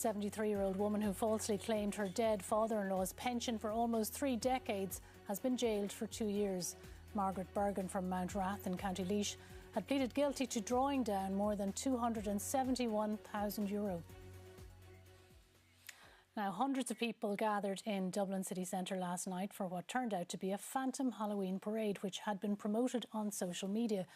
73-year-old woman who falsely claimed her dead father-in-law's pension for almost 3 decades has been jailed for 2 years. Margaret Bergen from Mount Rath in County Laois had pleaded guilty to drawing down more than €271,000. Now, hundreds of people gathered in Dublin city centre last night for what turned out to be a phantom Halloween parade, which had been promoted on social media.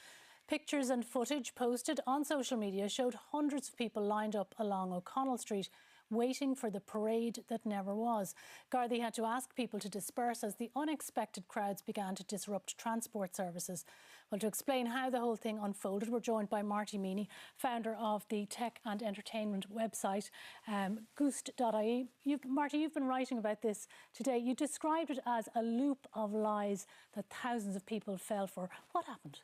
Pictures and footage posted on social media showed hundreds of people lined up along O'Connell Street, waiting for the parade that never was. Gardaí had to ask people to disperse as the unexpected crowds began to disrupt transport services. Well, to explain how the whole thing unfolded, we're joined by Marty Meany, founder of the tech and entertainment website Goosed.ie. Marty, you've been writing about this today. You described it as a loop of lies that thousands of people fell for. What happened?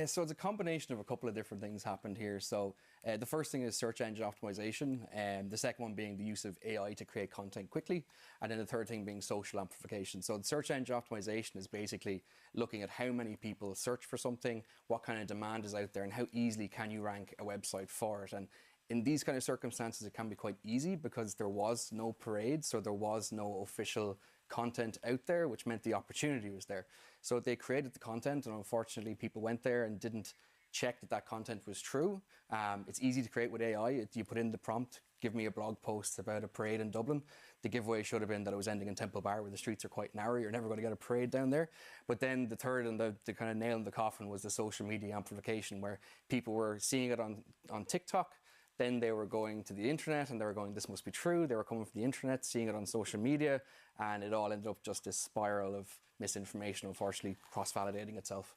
So it's a combination of a couple of different things happened here. So the first thing is search engine optimization, and the second one being the use of AI to create content quickly, and then the third thing being social amplification. So the search engine optimization is basically looking at how many people search for something, what kind of demand is out there, and how easily can you rank a website for it. And in these kind of circumstances, it can be quite easy because there was no parade, so there was no official content out there, which meant the opportunity was there. So they created the content, and unfortunately people went there and didn't check that that content was true. It's easy to create with AI. You put in the prompt, give me a blog post about a parade in Dublin. The giveaway should have been that it was ending in Temple Bar, where the streets are quite narrow. You're never going to get a parade down there. But then the third and the kind of nail in the coffin was the social media amplification, where people were seeing it on TikTok. Then they were going to the internet and they were going, this must be true. They were coming from the internet, seeing it on social media, and it all ended up just this spiral of misinformation, unfortunately, cross-validating itself.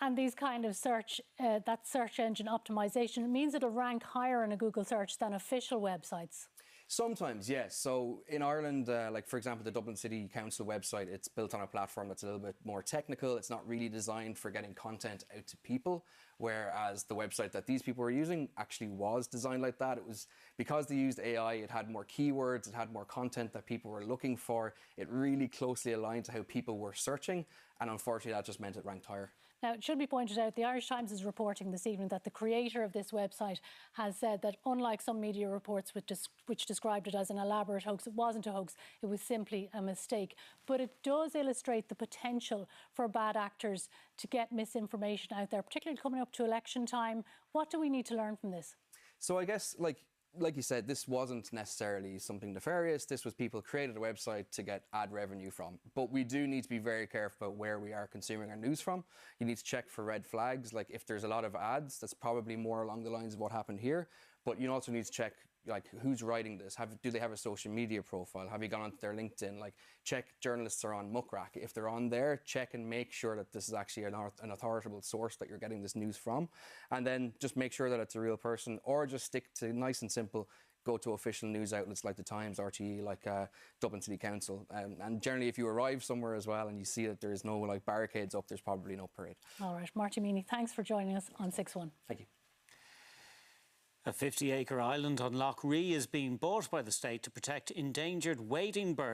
And these kind of search engine optimization means it'll rank higher in a Google search than official websites. Sometimes, yes. So in Ireland, like for example, the Dublin City Council website, it's built on a platform that's a little bit more technical. It's not really designed for getting content out to people, whereas the website that these people were using actually was designed like that. It was because they used AI, it had more keywords, it had more content that people were looking for. It really closely aligned to how people were searching, and unfortunately that just meant it ranked higher. Now, it should be pointed out, the Irish Times is reporting this evening that the creator of this website has said that, unlike some media reports which described it as an elaborate hoax, it wasn't a hoax, it was simply a mistake. But it does illustrate the potential for bad actors to get misinformation out there, particularly coming up to election time. What do we need to learn from this? So I guess, like you said, this wasn't necessarily something nefarious. This was people created a website to get ad revenue from. But we do need to be very careful about where we are consuming our news from. You need to check for red flags. Like if there's a lot of ads, that's probably more along the lines of what happened here. But you also need to check like who's writing this. Do they have a social media profile? Have you gone onto their LinkedIn? Like check journalists are on Muckrack. If they're on there, check and make sure that this is actually an authoritative source that you're getting this news from. And then just make sure that it's a real person, or just stick to nice and simple. Go to official news outlets like the Times, RTÉ, like Dublin City Council. And generally, if you arrive somewhere as well and you see that there's no like barricades up, there's probably no parade. All right, Marty Meany, thanks for joining us on 6-1. Thank you. A 50-acre island on Lough Ree is being bought by the state to protect endangered wading birds.